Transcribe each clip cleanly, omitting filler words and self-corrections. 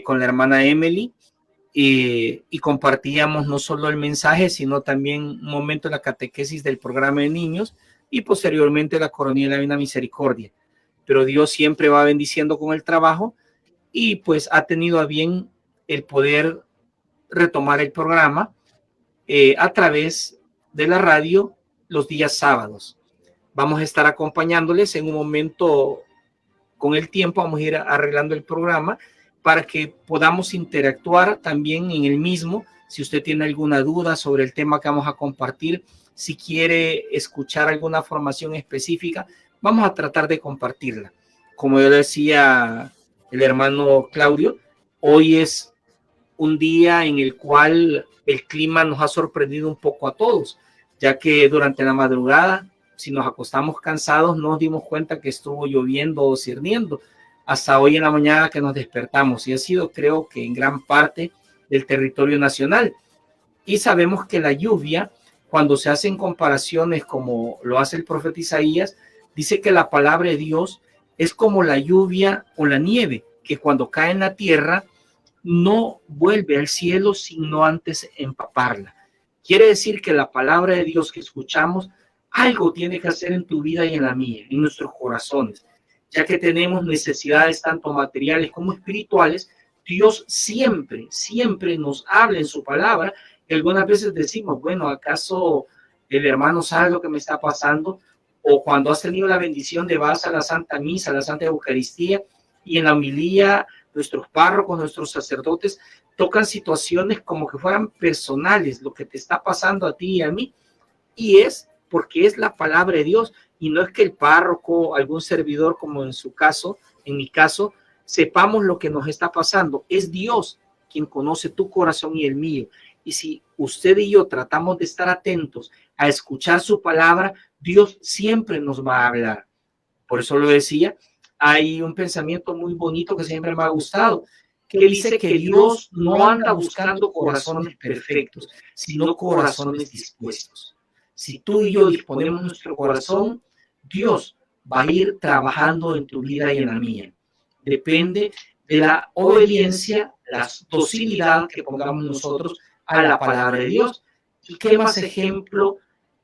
con la hermana Emily y compartíamos no solo el mensaje, sino también un momento de la catequesis del programa de niños y posteriormente la coronilla de la Divina Misericordia. Pero Dios siempre va bendiciendo con el trabajo y pues ha tenido a bien el poder retomar el programa a través de la radio los días sábados. Vamos a estar acompañándoles en un momento. Con el tiempo vamos a ir arreglando el programa para que podamos interactuar también en el mismo. Si usted tiene alguna duda sobre el tema que vamos a compartir, si quiere escuchar alguna formación específica, vamos a tratar de compartirla. Como yo decía el hermano Claudio, hoy es un día en el cual el clima nos ha sorprendido un poco a todos, ya que durante la madrugada, si nos acostamos cansados, no nos dimos cuenta que estuvo lloviendo o cirniendo hasta hoy en la mañana que nos despertamos, y ha sido, creo que en gran parte del territorio nacional. Y sabemos que la lluvia, cuando se hacen comparaciones como lo hace el profeta Isaías, dice que la palabra de Dios es como la lluvia o la nieve, que cuando cae en la tierra no vuelve al cielo sino antes empaparla. Quiere decir que la palabra de Dios que escuchamos algo tiene que hacer en tu vida y en la mía, en nuestros corazones, ya que tenemos necesidades tanto materiales como espirituales. Dios siempre, siempre nos habla en su palabra. Y algunas veces decimos, bueno, ¿acaso el hermano sabe lo que me está pasando? O cuando has tenido la bendición de vas a la Santa Misa, a la Santa Eucaristía, y en la homilía nuestros párrocos, nuestros sacerdotes tocan situaciones como que fueran personales, lo que te está pasando a ti y a mí, y es porque es la palabra de Dios, y no es que el párroco, algún servidor, como en su caso, en mi caso, sepamos lo que nos está pasando. Es Dios quien conoce tu corazón y el mío, y si usted y yo tratamos de estar atentos a escuchar su palabra, Dios siempre nos va a hablar. Por eso lo decía, hay un pensamiento muy bonito que siempre me ha gustado, que dice que Dios no anda buscando corazones perfectos, sino corazones dispuestos. Si tú y yo disponemos nuestro corazón, Dios va a ir trabajando en tu vida y en la mía. Depende de la obediencia, la docilidad que pongamos nosotros a la palabra de Dios. ¿Y qué más ejemplo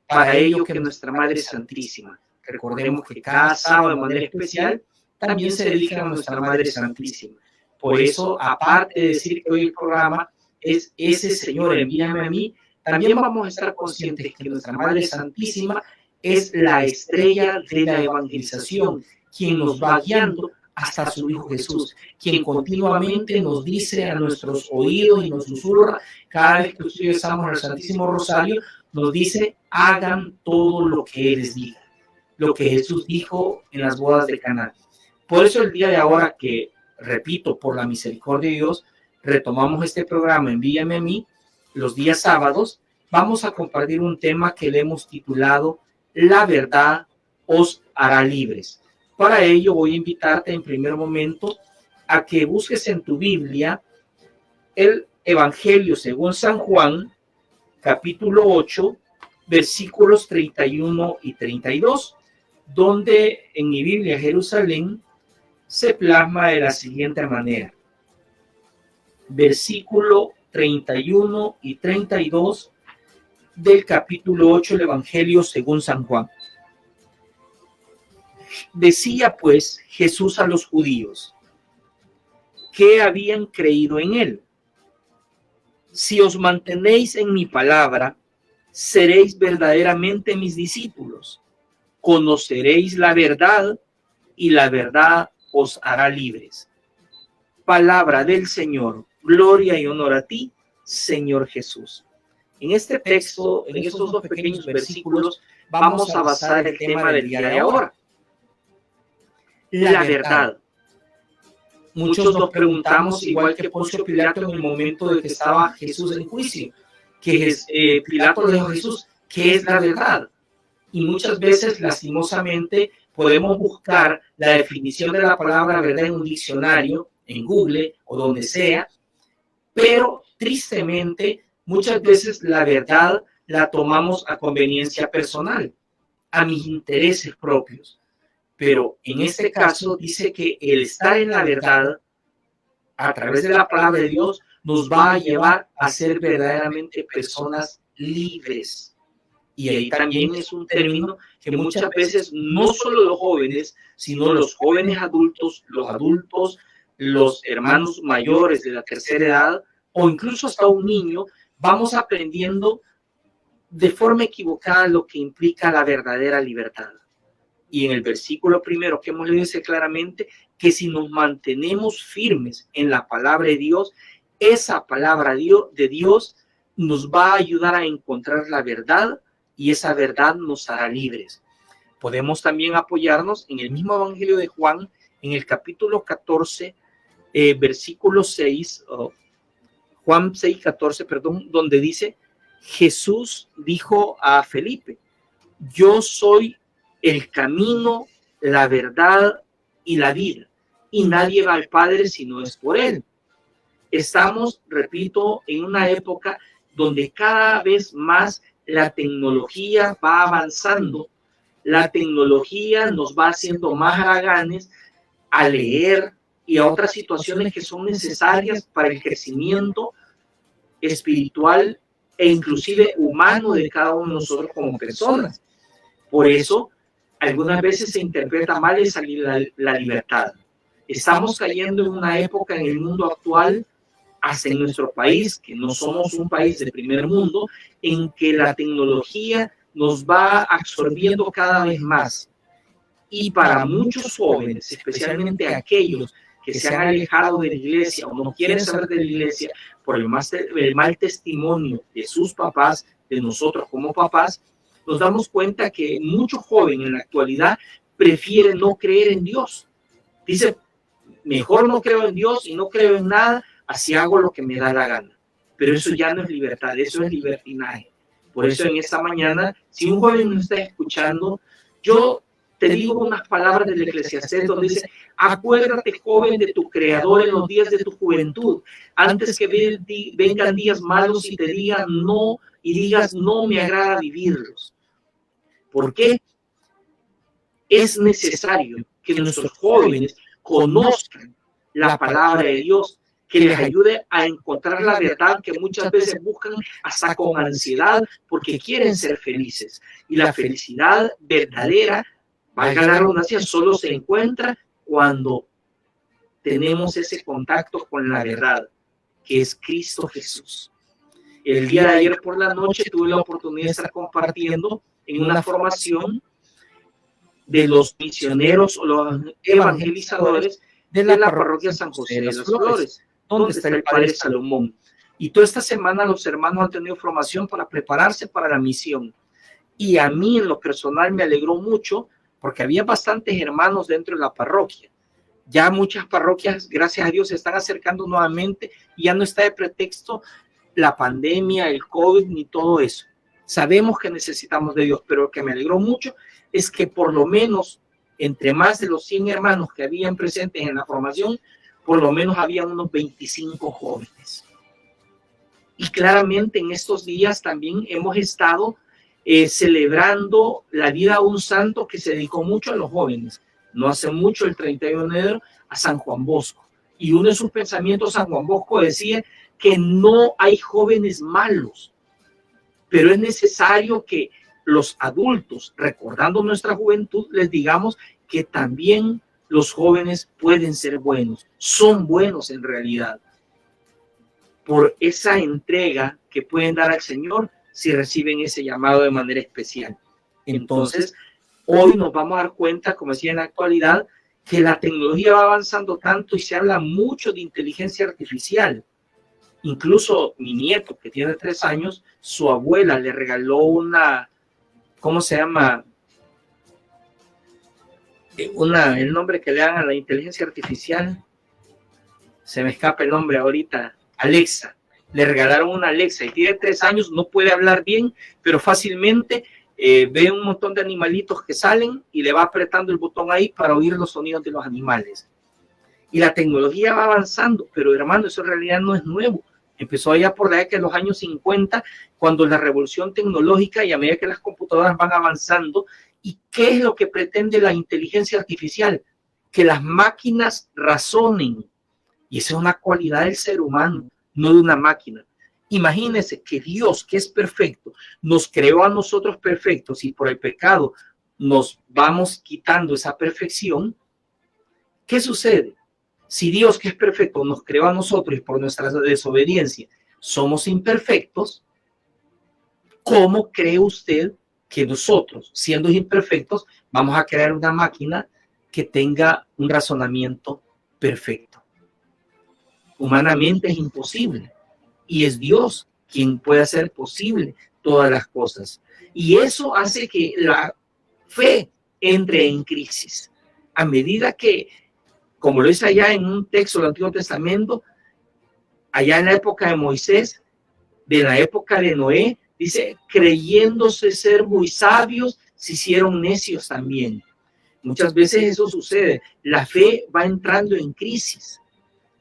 para ello que nuestra Madre Santísima? Recordemos que cada sábado de manera especial también se dedica a nuestra Madre Santísima. Por eso, aparte de decir que hoy el programa es ese Señor, envíame a mí, también vamos a estar conscientes que nuestra Madre Santísima es la estrella de la evangelización, quien nos va guiando hasta su Hijo Jesús, quien continuamente nos dice a nuestros oídos y nos susurra cada vez que utilizamos el Santísimo Rosario, nos dice, hagan todo lo que Él les diga, lo que Jesús dijo en las bodas de Caná. Por eso el día de ahora que, repito, por la misericordia de Dios, retomamos este programa Envíame a mí, los días sábados, vamos a compartir un tema que le hemos titulado La verdad os hará libres. Para ello voy a invitarte en primer momento a que busques en tu Biblia el Evangelio según San Juan, capítulo 8, versículos 31 y 32, donde en mi Biblia Jerusalén se plasma de la siguiente manera. Versículo 31 y 32 del capítulo 8 del Evangelio según San Juan. Decía pues Jesús a los judíos que habían creído en él: si os mantenéis en mi palabra, seréis verdaderamente mis discípulos, conoceréis la verdad y la verdad os hará libres. Palabra del Señor, gloria y honor a ti, Señor Jesús. En este texto, en estos dos pequeños versículos, vamos a basar el tema del día de ahora. La verdad. Muchos nos preguntamos, igual que Poncio Pilato en el momento de que estaba Jesús en juicio, que Pilato le dijo a Jesús, ¿qué es la verdad? Y muchas veces, lastimosamente, podemos buscar la definición de la palabra verdad en un diccionario, en Google o donde sea, pero tristemente muchas veces la verdad la tomamos a conveniencia personal, a mis intereses propios. Pero en este caso dice que el estar en la verdad a través de la palabra de Dios, nos va a llevar a ser verdaderamente personas libres. Y ahí también es un término que muchas veces no solo los jóvenes, sino los jóvenes adultos, los hermanos mayores de la tercera edad, o incluso hasta un niño, vamos aprendiendo de forma equivocada lo que implica la verdadera libertad. Y en el versículo primero que hemos leído dice claramente que si nos mantenemos firmes en la palabra de Dios, esa palabra de Dios nos va a ayudar a encontrar la verdad y esa verdad nos hará libres. Podemos también apoyarnos en el mismo Evangelio de Juan, en el capítulo 14, versículo 6, Juan 6, 14, perdón, donde dice, Jesús dijo a Felipe, yo soy el camino, la verdad y la vida, y nadie va al Padre si no es por él. Estamos, repito, en una época donde cada vez más la tecnología va avanzando. La tecnología nos va haciendo más haraganes a leer y a otras situaciones que son necesarias para el crecimiento espiritual e inclusive humano de cada uno de nosotros como personas. Por eso, algunas veces se interpreta mal esa la libertad. Estamos cayendo en una época en el mundo actual, hasta en nuestro país, que no somos un país de primer mundo, en que la tecnología nos va absorbiendo cada vez más. Y para muchos jóvenes, especialmente aquellos que se han alejado de la iglesia o no quieren saber de la iglesia por el mal testimonio de sus papás, de nosotros como papás, nos damos cuenta que muchos jóvenes en la actualidad prefieren no creer en Dios. Dice, mejor no creo en Dios y no creo en nada, así hago lo que me da la gana. Pero eso ya no es libertad, eso es libertinaje. Por eso en esta mañana, si un joven nos está escuchando, yo te digo unas palabras del Eclesiastés donde dice, acuérdate, joven, de tu Creador en los días de tu juventud, antes que vengan días malos y te digan no, y digas, no me agrada vivirlos. ¿Por qué? Es necesario que nuestros jóvenes conozcan la palabra de Dios, que les ayude a encontrar la verdad que muchas veces buscan hasta con ansiedad porque quieren ser felices. Y la felicidad verdadera, valga la redundancia, solo se encuentra cuando tenemos ese contacto con la verdad, que es Cristo Jesús. El día de ayer por la noche tuve la oportunidad de estar compartiendo en una formación de los misioneros o los evangelizadores de la parroquia San José de las Flores, donde está el Padre Salomón. Y toda esta semana los hermanos han tenido formación para prepararse para la misión. Y a mí en lo personal me alegró mucho porque había bastantes hermanos dentro de la parroquia. Ya muchas parroquias, gracias a Dios, se están acercando nuevamente y ya no está de pretexto la pandemia, el COVID ni todo eso. Sabemos que necesitamos de Dios, pero lo que me alegró mucho es que por lo menos entre más de los 100 hermanos que habían presentes en la formación, por lo menos había unos 25 jóvenes. Y claramente en estos días también hemos estado celebrando la vida de un santo que se dedicó mucho a los jóvenes. No hace mucho, el 31 de enero, a San Juan Bosco. Y uno de sus pensamientos, San Juan Bosco decía que no hay jóvenes malos, pero es necesario que los adultos, recordando nuestra juventud, les digamos que también los jóvenes pueden ser buenos, son buenos en realidad, por esa entrega que pueden dar al Señor si reciben ese llamado de manera especial. Entonces, hoy nos vamos a dar cuenta, como decía en la actualidad, que la tecnología va avanzando tanto y se habla mucho de inteligencia artificial. Incluso mi nieto, que tiene 3 años, su abuela le regaló una, ¿cómo se llama? El nombre que le dan a la inteligencia artificial, se me escapa el nombre ahorita, Alexa. Le regalaron una Alexa y tiene 3 años, no puede hablar bien, pero fácilmente ve un montón de animalitos que salen y le va apretando el botón ahí para oír los sonidos de los animales. Y la tecnología va avanzando, pero hermano, eso en realidad no es nuevo. Empezó allá por la década de los años 50, cuando la revolución tecnológica y a medida que las computadoras van avanzando. ¿Y qué es lo que pretende la inteligencia artificial? Que las máquinas razonen, Y esa es una cualidad del ser humano, no de una máquina. Imagínense que Dios, que es perfecto, nos creó a nosotros perfectos y por el pecado nos vamos quitando esa perfección. ¿Qué sucede? Si Dios, que es perfecto, nos creó a nosotros y por nuestra desobediencia somos imperfectos, ¿cómo cree usted que nosotros, siendo imperfectos, vamos a crear una máquina que tenga un razonamiento perfecto? Humanamente es imposible. Y es Dios quien puede hacer posible todas las cosas. Y eso hace que la fe entre en crisis. A medida que, como lo dice allá en un texto del Antiguo Testamento, allá en la época de Moisés, de la época de Noé, dice, creyéndose ser muy sabios, se hicieron necios también. Muchas veces eso sucede. La fe va entrando en crisis.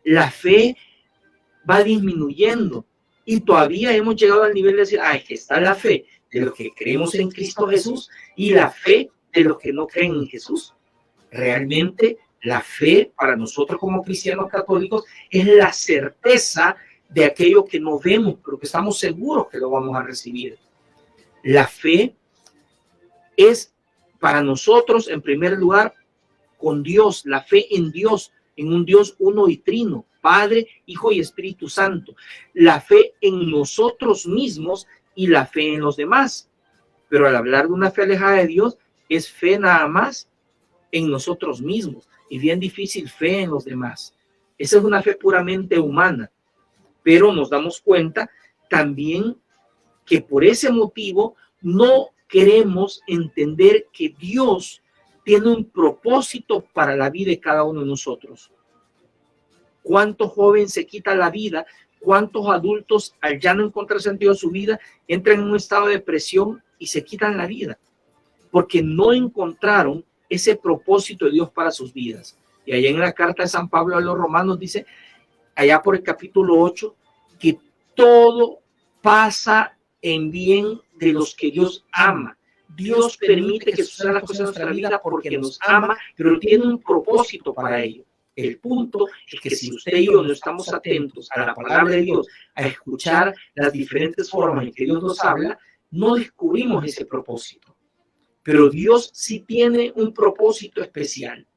La fe va disminuyendo y todavía hemos llegado al nivel de decir, que está la fe de los que creemos en Cristo Jesús y la fe de los que no creen en Jesús. Realmente la fe para nosotros como cristianos católicos es la certeza de aquello que no vemos, pero que estamos seguros que lo vamos a recibir. La fe es para nosotros, en primer lugar, con Dios, la fe en Dios, en un Dios uno y trino, Padre, Hijo y Espíritu Santo. La fe en nosotros mismos y la fe en los demás. Pero al hablar de una fe alejada de Dios, es fe nada más en nosotros mismos. Y bien difícil fe en los demás. Esa es una fe puramente humana. Pero nos damos cuenta también que por ese motivo no queremos entender que Dios tiene un propósito para la vida de cada uno de nosotros. ¿Cuántos jóvenes se quitan la vida? ¿Cuántos adultos, al ya no encontrar sentido en su vida, entran en un estado de depresión y se quitan la vida? Porque no encontraron ese propósito de Dios para sus vidas. Y allá en la carta de San Pablo a los Romanos dice, allá por el capítulo 8, que todo pasa en bien de los que Dios ama. Dios permite que sucedan las cosas en nuestra vida porque nos ama, pero tiene un propósito para ello. El punto es que si usted y yo no estamos atentos a la palabra de Dios, a escuchar las diferentes formas en que Dios nos habla, no descubrimos ese propósito. Pero Dios sí tiene un propósito especial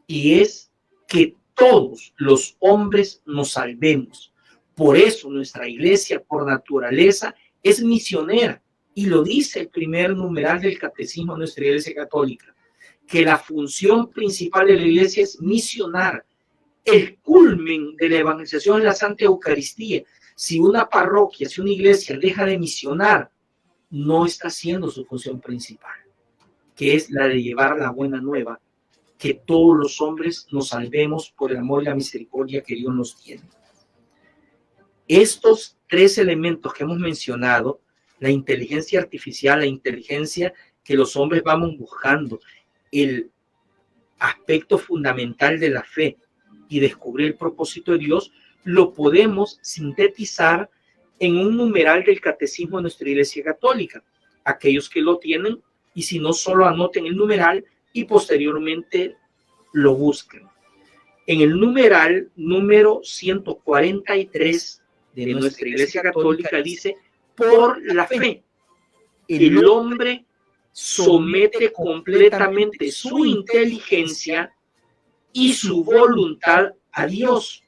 y es que todos los hombres nos salvemos. Por eso nuestra iglesia, por naturaleza, es misionera. Y lo dice el primer numeral del catecismo de nuestra iglesia católica, que la función principal de la iglesia es misionar. El culmen de la evangelización es la Santa Eucaristía. Si una parroquia, si una iglesia deja de misionar, no está haciendo su función principal, que es la de llevar la buena nueva, que todos los hombres nos salvemos por el amor y la misericordia que Dios nos tiene. Estos tres elementos que hemos mencionado, la inteligencia artificial, la inteligencia que los hombres vamos buscando, el aspecto fundamental de la fe y descubrir el propósito de Dios, lo podemos sintetizar en un numeral del catecismo de nuestra iglesia católica. Aquellos que lo tienen, y si no, solo anoten el numeral y posteriormente lo busquen. En el numeral número 143 de nuestra iglesia católica dice, por la fe, el hombre somete completamente su inteligencia y su voluntad a Dios.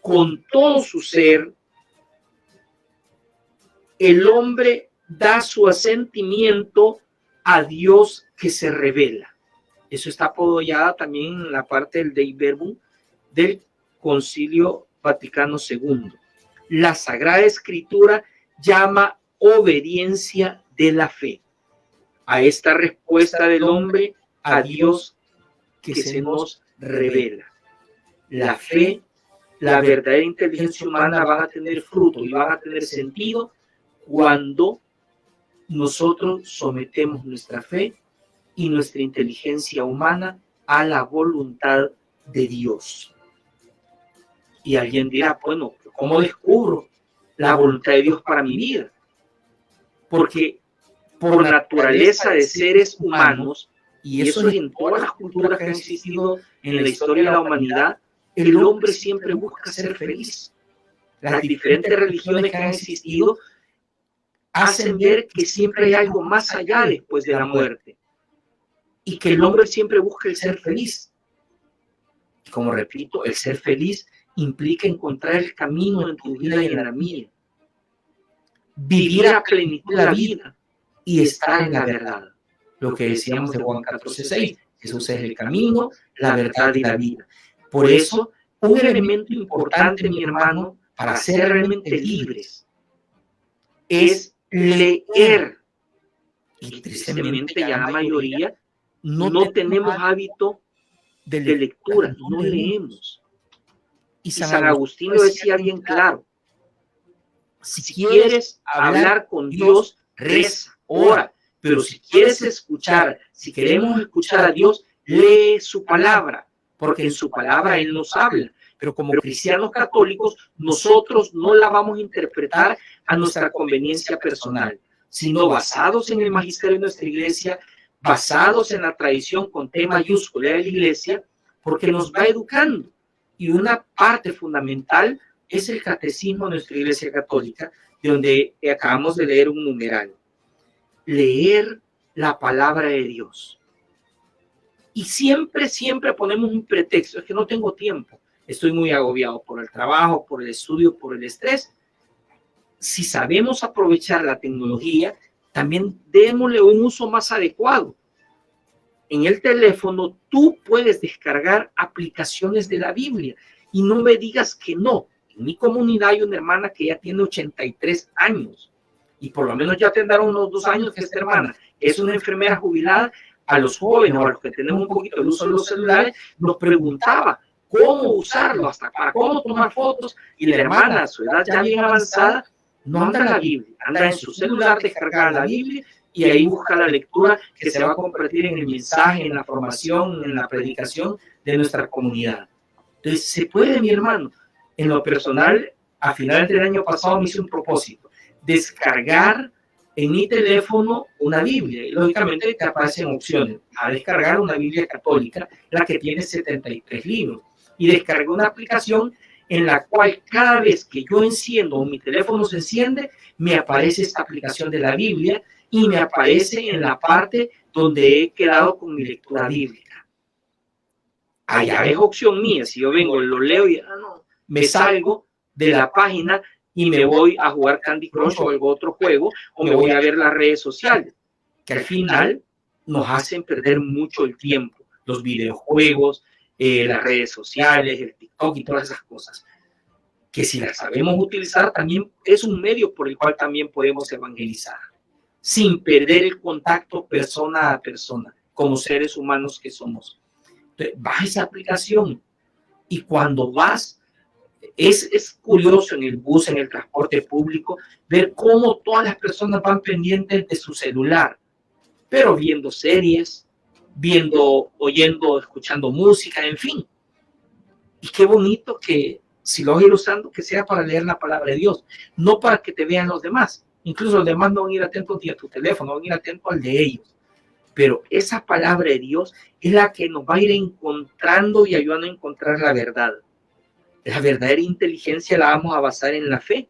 Con todo su ser, el hombre da su asentimiento a Dios que se revela. Eso está apoyada también en la parte del Dei Verbum del Concilio Vaticano II. La Sagrada Escritura llama obediencia de la fe a esta respuesta del hombre a Dios que se nos revela. La fe, la verdadera inteligencia humana van a tener fruto y van a tener sentido cuando nosotros sometemos nuestra fe y nuestra inteligencia humana a la voluntad de Dios. Y alguien dirá, bueno, ¿cómo descubro la voluntad de Dios para mi vida? Porque por naturaleza de seres humanos, y eso es en todas las culturas que han existido en la historia de la humanidad, el hombre siempre busca ser feliz. Las diferentes religiones que han existido hacen ver que siempre hay algo más allá después de la muerte y que el hombre siempre busca el ser feliz. Y como repito, el ser feliz implica encontrar el camino en tu vida y en la mía. Vivir a plenitud la vida y estar en la verdad. Lo que decíamos de Juan 14:6, Jesús es el camino, la verdad y la vida. Por eso, un elemento importante, mi hermano, para ser realmente libres, es leer. Y tristemente ya la mayoría no tenemos hábito de lectura, no leemos. Y San Agustín lo decía bien claro. Si quieres hablar con Dios, reza, ora. Pero si quieres escuchar, si queremos escuchar a Dios, lee su palabra, porque en su palabra Él nos habla. Pero como cristianos católicos, nosotros no la vamos a interpretar a nuestra conveniencia personal, sino basados en el magisterio de nuestra iglesia, basados en la tradición con T mayúscula de la iglesia, porque nos va educando. Y una parte fundamental es el catecismo de nuestra iglesia católica, de donde acabamos de leer un numeral. Leer la palabra de Dios. Y siempre ponemos un pretexto, es que no tengo tiempo, estoy muy agobiado por el trabajo, por el estudio, por el estrés. Si sabemos aprovechar la tecnología, también démosle un uso más adecuado. En el teléfono tú puedes descargar aplicaciones de la Biblia y no me digas que no. En mi comunidad hay una hermana que ya tiene 83 años y por lo menos ya tendrá unos 2 años que esta hermana es una enfermera jubilada. A los jóvenes o a los que tenemos un poquito el uso de los celulares, nos preguntaba cómo usarlo, hasta para cómo tomar fotos, y la hermana a su edad ya bien avanzada no anda en la Biblia, anda en su celular descargada la Biblia y ahí busca la lectura que se va a convertir en el mensaje, en la formación, en la predicación de nuestra comunidad. Entonces, se puede, mi hermano. En lo personal, a finales del año pasado me hice un propósito, descargar en mi teléfono una Biblia, y lógicamente te aparecen opciones a descargar una Biblia católica, la que tiene 73 libros, y descargué una aplicación en la cual cada vez que yo enciendo o mi teléfono se enciende, me aparece esta aplicación de la Biblia y me aparece en la parte donde he quedado con mi lectura bíblica. Allá es opción mía, si yo vengo, lo leo y me salgo de la página y me voy a jugar Candy Crush o algún otro juego, o me voy a ver las redes sociales, que al final nos hacen perder mucho el tiempo. Los videojuegos, las redes sociales, el TikTok y todas esas cosas. Que si las sabemos utilizar, también es un medio por el cual también podemos evangelizar, sin perder el contacto persona a persona, como seres humanos que somos. Entonces, baja esa aplicación y cuando vas, es curioso en el bus, en el transporte público, ver cómo todas las personas van pendientes de su celular, pero viendo series, oyendo, escuchando música, en fin. Y qué bonito que si lo vas a ir usando, que sea para leer la palabra de Dios, no para que te vean los demás. Incluso los demás no van a ir atentos ni a tu teléfono, van a ir atentos al de ellos. Pero esa palabra de Dios es la que nos va a ir encontrando y ayudando a encontrar la verdad. La verdadera inteligencia la vamos a basar en la fe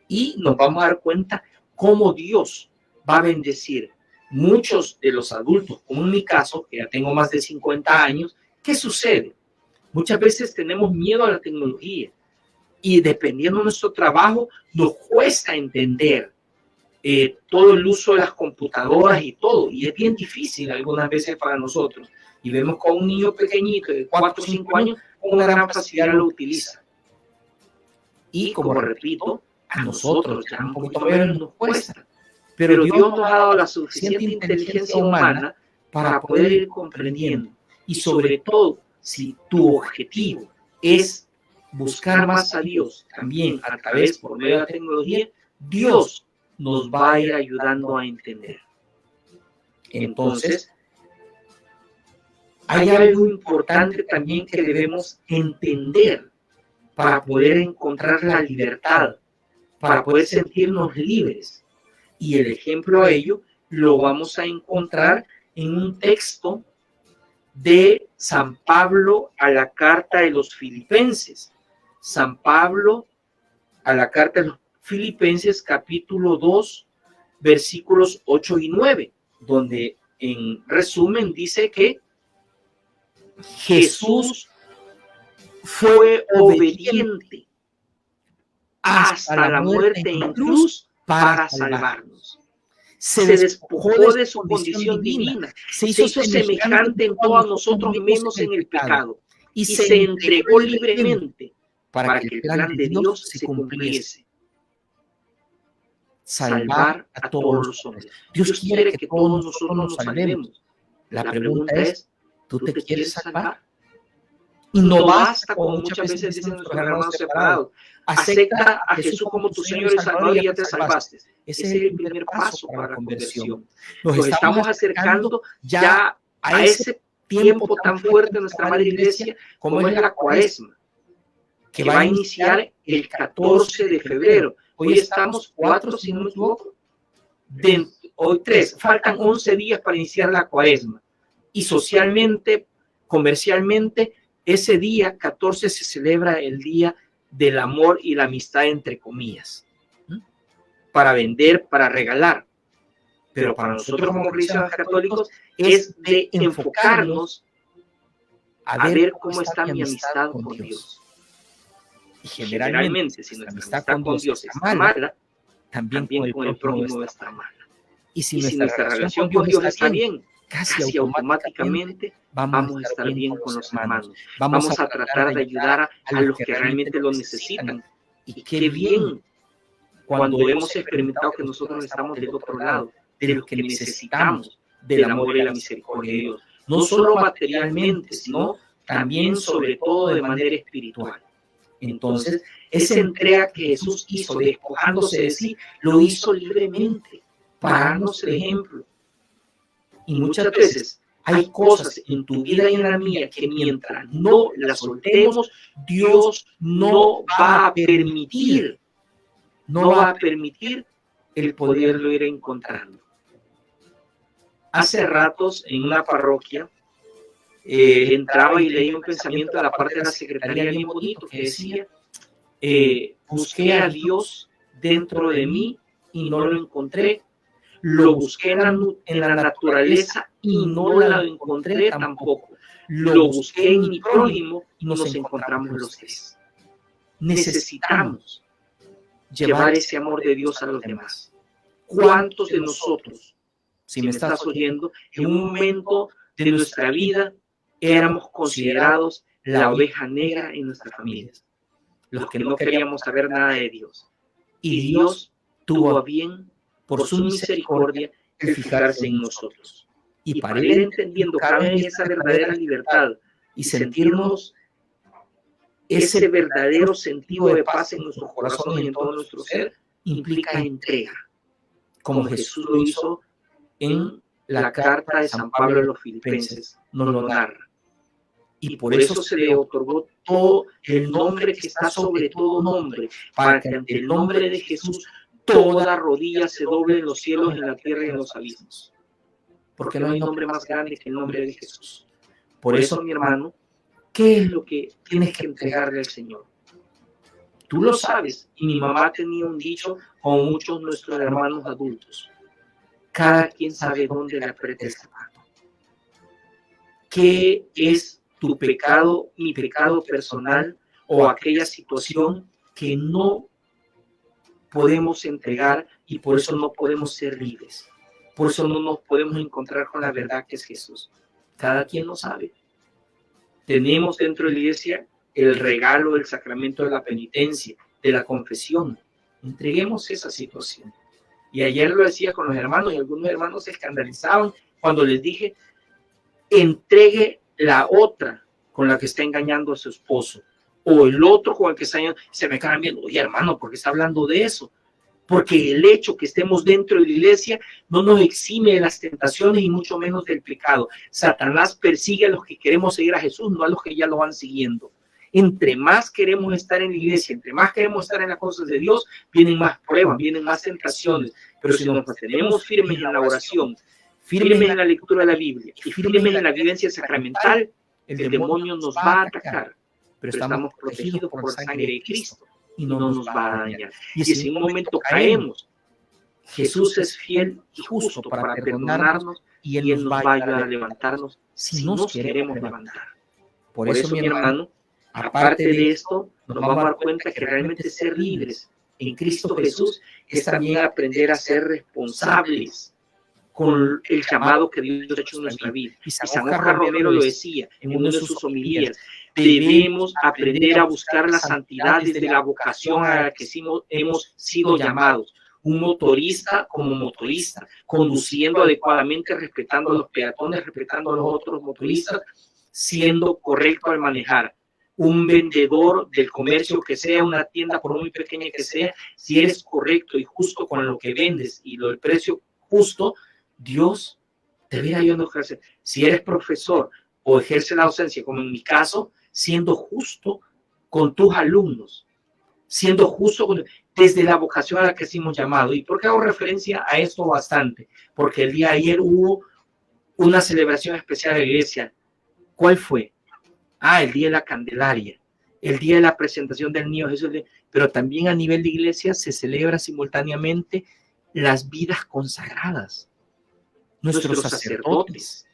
y nos vamos a dar cuenta cómo Dios va a bendecir muchos de los adultos, como en mi caso, que ya tengo más de 50 años. ¿Qué sucede? Muchas veces tenemos miedo a la tecnología y dependiendo de nuestro trabajo nos cuesta entender todo el uso de las computadoras y todo, y es bien difícil algunas veces para nosotros. Y vemos con un niño pequeñito de 4 o 5 años con una gran facilidad lo utiliza. Y como repito, a nosotros ya un poquito menos nos cuesta. Pero Dios nos ha dado la suficiente inteligencia humana para poder ir comprendiendo. Y sobre todo, si tu objetivo es buscar más a Dios, también a través por medio de la tecnología, Dios nos va a ir ayudando a entender. Entonces, hay algo importante también que debemos entender para poder encontrar la libertad, para poder sentirnos libres. Y el ejemplo a ello lo vamos a encontrar en un texto de San Pablo a la carta de los Filipenses. San Pablo a la carta de los Filipenses, capítulo 2, versículos 8 y 9, donde en resumen dice que Jesús fue obediente hasta la muerte en cruz para salvarnos. Se despojó de su condición divina, se hizo semejante en todos nosotros menos en el pecado, y se entregó libremente para que el plan de Dios se cumpliese. Salvar a todos los hombres. Dios quiere que todos nosotros nos salvemos. La pregunta es, ¿tú te quieres salvar? Y no basta, como muchas veces dicen nuestros hermanos separados, acepta a Jesús como tu Señor y Salvador y ya te salvaste. Ese es el primer paso para la conversión. Nos estamos acercando ya a ese tiempo tan fuerte en nuestra madre iglesia como es la Cuaresma, que va a iniciar el 14 de febrero. Hoy estamos 4, si no me equivoco. Hoy 3. Faltan 11 días para iniciar la Cuaresma. Y socialmente, comercialmente, ese día 14 se celebra el Día del Amor y la Amistad, entre comillas, para vender, para regalar. Pero para nosotros como cristianos católicos es de enfocarnos a ver cómo está mi amistad con Dios. Y generalmente, si nuestra amistad con Dios está mala, también con el prójimo está mala. Y si nuestra relación con Dios está bien, casi automáticamente vamos a estar bien con los hermanos. Vamos a tratar de ayudar a los que realmente lo necesitan. Y qué bien cuando hemos experimentado que nosotros estamos del otro lado, de los que necesitamos del amor y la misericordia de Dios. No solo materialmente, sino también, sobre todo, de manera espiritual. Entonces, esa entrega que Jesús hizo, despojándose de sí, lo hizo libremente, para darnos el ejemplo. Y muchas veces hay cosas en tu vida y en la mía que mientras no las soltemos, Dios no va a permitir el poderlo ir encontrando. Hace ratos en una parroquia entraba y leía un pensamiento de la parte de la secretaría bien bonito que decía, busqué a Dios dentro de mí y no lo encontré. Lo busqué en la naturaleza y no la encontré tampoco. Lo busqué en mi prójimo y nos encontramos los tres. Necesitamos llevar ese amor de Dios a los demás. ¿Cuántos de nosotros, si me estás oyendo, en un momento de nuestra vida éramos considerados la oveja negra en nuestras familias? Los que no queríamos saber nada de Dios. Y Dios tuvo a bien, por su misericordia, el fijarse en nosotros. Y para ir entendiendo cada vez esa verdadera libertad y sentirnos ese verdadero sentido de paz en nuestros corazones y en todo nuestro ser, implica entrega, como Jesús lo hizo en la carta de San Pablo a los Filipenses, nos lo narra. Y por eso se le otorgó todo el nombre que está sobre todo nombre, para que ante el nombre de Jesús toda rodilla se doble en los cielos, en la tierra y en los abismos. Porque no hay nombre más grande que el nombre de Jesús. Por eso, mi hermano, ¿qué es lo que tienes que entregarle al Señor? Tú lo sabes. Y mi mamá tenía un dicho, como muchos de nuestros hermanos adultos. Cada quien sabe dónde le aprieta el zapato. ¿Qué es tu pecado, mi pecado personal o aquella situación que no podemos entregar y por eso no podemos ser libres? Por eso no nos podemos encontrar con la verdad que es Jesús. Cada quien lo sabe. Tenemos dentro de la iglesia el regalo del sacramento de la penitencia, de la confesión. Entreguemos esa situación. Y ayer lo decía con los hermanos y algunos hermanos se escandalizaban cuando les dije, entregue la otra con la que está engañando a su esposo o el otro con el que está engañando. Se me quedan viendo, oye hermano, ¿por qué está hablando de eso? Porque el hecho que estemos dentro de la iglesia no nos exime de las tentaciones y mucho menos del pecado. Satanás persigue a los que queremos seguir a Jesús, no a los que ya lo van siguiendo. Entre más queremos estar en la iglesia, entre más queremos estar en las cosas de Dios, vienen más pruebas, vienen más tentaciones. Pero si nos mantenemos firmes en la oración, firmes en la lectura de la Biblia y firmes en la vivencia sacramental, el demonio nos va a atacar, pero estamos protegidos por la sangre de Cristo y no nos va a dañar. Y si en un momento caemos, Jesús es fiel y justo para perdonarnos y Él nos va a ayudar a levantarnos si nos queremos levantar. Por eso, mi hermano, aparte de esto, nos vamos a dar cuenta que realmente ser libres en Cristo Jesús es también aprender a ser responsables con el llamado que Dios ha hecho en nuestra vida. Y San Oscar Romero lo decía en una de sus homilías: debemos aprender a buscar la santidad desde la vocación a la que hemos sido llamados. Un motorista como motorista, conduciendo adecuadamente, respetando a los peatones, respetando a los otros motoristas, siendo correcto al manejar. Un vendedor del comercio que sea, una tienda por muy pequeña que sea, si eres correcto y justo con lo que vendes y el precio justo, Dios te verá ayudando a ejercer. Si eres profesor o ejerce la docencia, como en mi caso, siendo justo con tus alumnos, siendo justo desde la vocación a la que hemos llamado. ¿Y por qué hago referencia a esto bastante? Porque el día de ayer hubo una celebración especial de la iglesia. ¿Cuál fue? El día de la Candelaria, el día de la presentación del niño Jesús. Pero también a nivel de iglesia se celebra simultáneamente las vidas consagradas. Nuestros sacerdotes,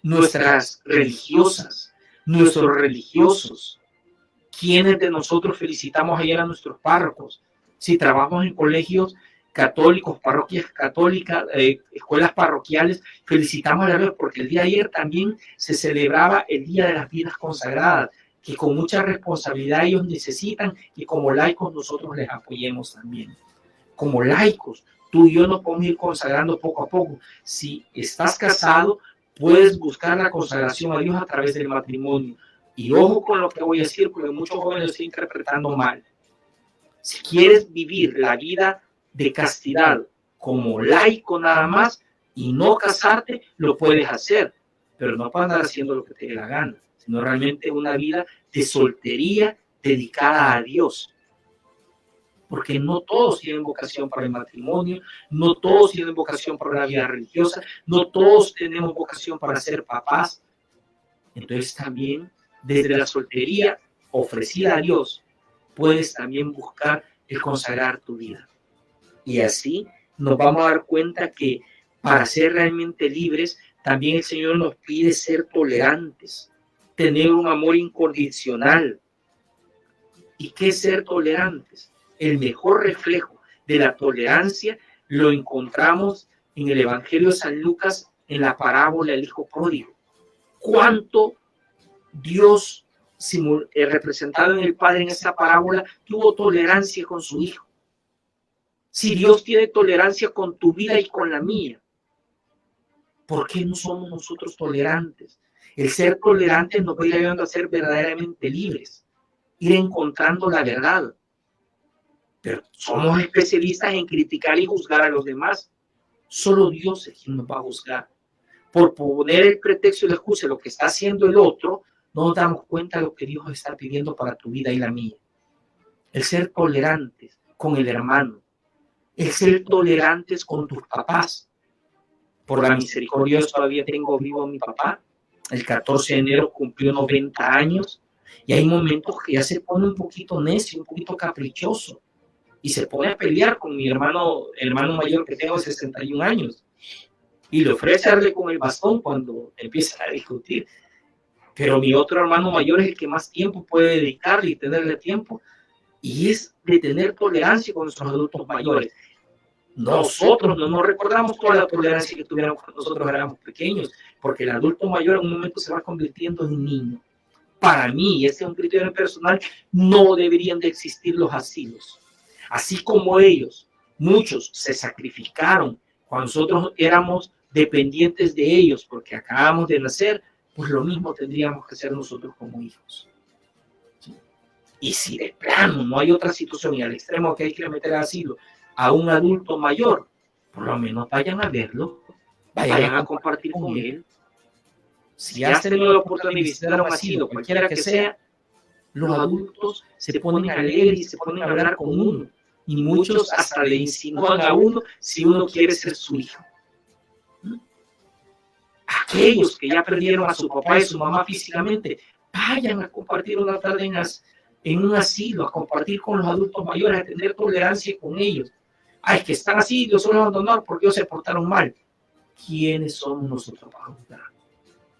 nuestras religiosas, nuestros religiosos. ¿Quiénes de nosotros felicitamos ayer a nuestros párrocos? Si trabajamos en colegios católicos, parroquias católicas, escuelas parroquiales, felicitamos a Dios porque el día de ayer también se celebraba el Día de las Vidas Consagradas, que con mucha responsabilidad ellos necesitan y como laicos nosotros les apoyemos también. Como laicos, tú y yo nos podemos ir consagrando poco a poco. Si estás casado, puedes buscar la consagración a Dios a través del matrimonio. Y ojo con lo que voy a decir, porque muchos jóvenes lo están interpretando mal. Si quieres vivir la vida de castidad como laico nada más y no casarte, lo puedes hacer, pero no para andar haciendo lo que te dé la gana, sino realmente una vida de soltería dedicada a Dios. Porque no todos tienen vocación para el matrimonio, no todos tienen vocación para la vida religiosa, no todos tenemos vocación para ser papás. Entonces también desde la soltería ofrecida a Dios, puedes también buscar el consagrar tu vida. Y así nos vamos a dar cuenta que para ser realmente libres, también el Señor nos pide ser tolerantes, tener un amor incondicional. ¿Y qué es ser tolerantes? El mejor reflejo de la tolerancia lo encontramos en el Evangelio de San Lucas, en la parábola del Hijo Pródigo. ¿Cuánto Dios, representado en el Padre en esa parábola, tuvo tolerancia con su Hijo? Si Dios tiene tolerancia con tu vida y con la mía, ¿por qué no somos nosotros tolerantes? El ser tolerantes nos va a ir ayudando a ser verdaderamente libres, ir encontrando la verdad. Pero somos especialistas en criticar y juzgar a los demás. Solo Dios es quien nos va a juzgar. Por poner el pretexto y la excusa de lo que está haciendo el otro, no nos damos cuenta de lo que Dios está pidiendo para tu vida y la mía. El ser tolerantes con el hermano, el ser tolerantes con tus papás. Por la misericordia de Dios todavía tengo vivo a mi papá. El 14 de enero cumplió 90 años y hay momentos que ya se pone un poquito necio, un poquito caprichoso y se pone a pelear con mi hermano mayor que tengo de 61 años y le ofrece darle con el bastón cuando empieza a discutir. Pero mi otro hermano mayor es el que más tiempo puede dedicarle y tenerle tiempo, y es de tener tolerancia con nuestros adultos mayores. Nosotros no nos recordamos toda la tolerancia que tuviéramos cuando nosotros éramos pequeños, porque el adulto mayor en un momento se va convirtiendo en niño. Para mí, este es un criterio personal, no deberían de existir los asilos. Así como ellos, muchos se sacrificaron cuando nosotros éramos dependientes de ellos porque acabamos de nacer, pues lo mismo tendríamos que hacer nosotros como hijos. ¿Sí? Y si de plano no hay otra situación y al extremo que hay que meter asilo a un adulto mayor, por lo menos vayan a verlo, vayan a compartir con él. Si has tenido la oportunidad de visitar un asilo, cualquiera que sea, los adultos se ponen alegres y se ponen a hablar con uno. Y muchos hasta le insinúan a uno si uno quiere ser su hijo. aquellos que ya perdieron a su papá y a su mamá físicamente, vayan a compartir una tarde en un asilo, a compartir con los adultos mayores, a tener tolerancia con ellos. Ay, que están así, Dios los abandonaron porque ellos se portaron mal. ¿Quiénes somos nosotros para juzgar?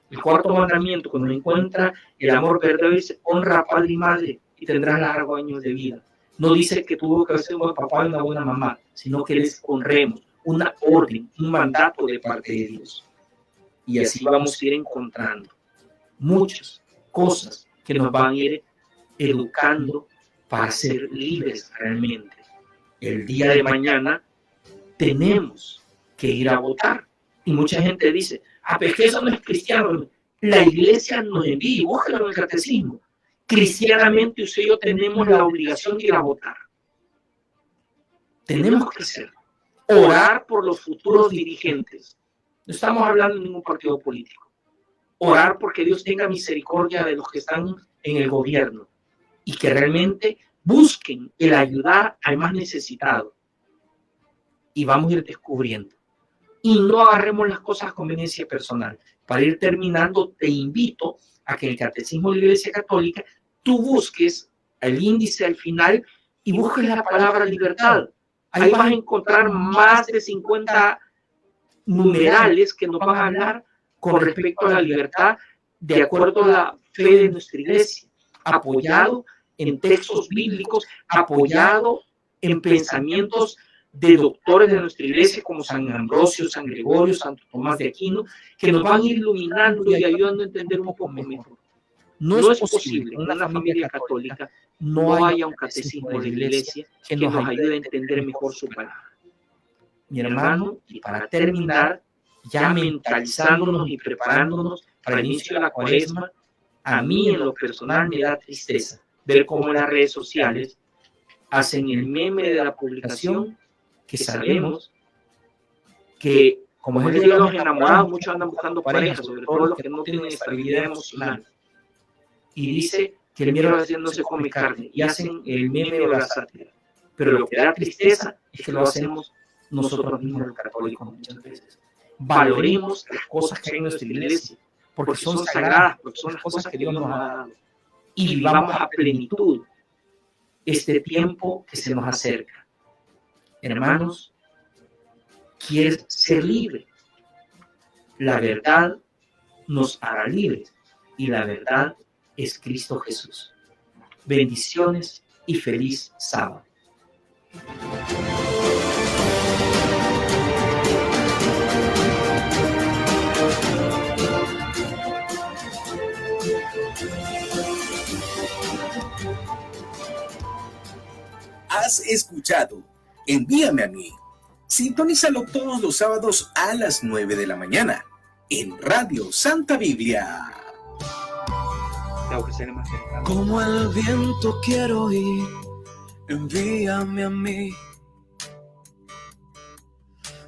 El cuarto mandamiento, cuando encuentra el amor verdadero, dice: honra a padre y madre y tendrás largos años de vida. No dice que tuvo que ser un buen papá y una buena mamá, sino que les honremos, una orden, un mandato de parte de Dios. Y así vamos a ir encontrando muchas cosas que nos van a ir educando para ser libres realmente. El día de mañana tenemos que ir a votar. Y mucha gente dice: pero es que eso no es cristiano. La iglesia nos envía, búsquelo en el catecismo. Cristianamente usted y yo tenemos la obligación de ir a votar. Tenemos que hacerlo. Orar por los futuros dirigentes. No estamos hablando de ningún partido político. Orar porque Dios tenga misericordia de los que están en el gobierno y que realmente busquen el ayudar al más necesitado. Y vamos a ir descubriendo. Y no agarremos las cosas a conveniencia personal. Para ir terminando, te invito a que en el Catecismo de la Iglesia Católica tú busques el índice al final y busques la palabra libertad. Ahí vas a encontrar más de 50 numerales que nos van a hablar con respecto a la libertad de acuerdo a la fe de nuestra iglesia, apoyado en textos bíblicos, apoyado en pensamientos de doctores de nuestra iglesia como San Ambrosio, San Gregorio, Santo Tomás de Aquino, que nos van iluminando y ayudando a entender un poco mejor. No es posible en una familia católica no haya un catecismo de la iglesia que nos ayude a entender mejor su palabra. Mi hermano, y para terminar, ya mentalizándonos y preparándonos para el inicio de la Cuaresma, a mí en lo personal me da tristeza ver cómo las redes sociales hacen el meme de la publicación, que sabemos que, como es el día de los enamorados, muchos andan buscando parejas, sobre todo los que no tienen estabilidad emocional. Y dice que el miércoles no se come carne, y hacen el meme o la sátira. Pero lo que da tristeza es que lo hacemos nosotros mismos los católicos muchas veces. Valoremos las cosas que hay en nuestra iglesia, porque son sagradas, porque son las cosas que Dios nos ha dado. Y vivamos a plenitud este tiempo que se nos acerca. Hermanos, ¿quieres ser libre? La verdad nos hará libres y la verdad es Cristo Jesús. Bendiciones y feliz sábado. Has escuchado Envíame a mí. Sintonízalo todos los sábados a las 9 de la mañana en Radio Santa Biblia. Como el viento quiero ir, envíame a mí,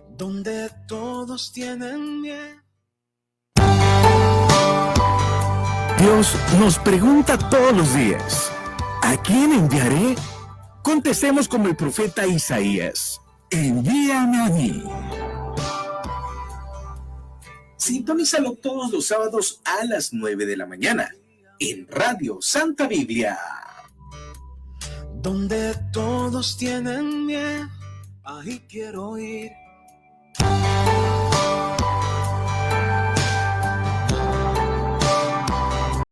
donde todos tienen miedo. Dios nos pregunta todos los días: ¿a quién enviaré? Contestemos como el profeta Isaías: envíame a mí. Sintonízalo todos los sábados a las 9 de la mañana en Radio Santa Biblia. Donde todos tienen miedo, ahí quiero ir.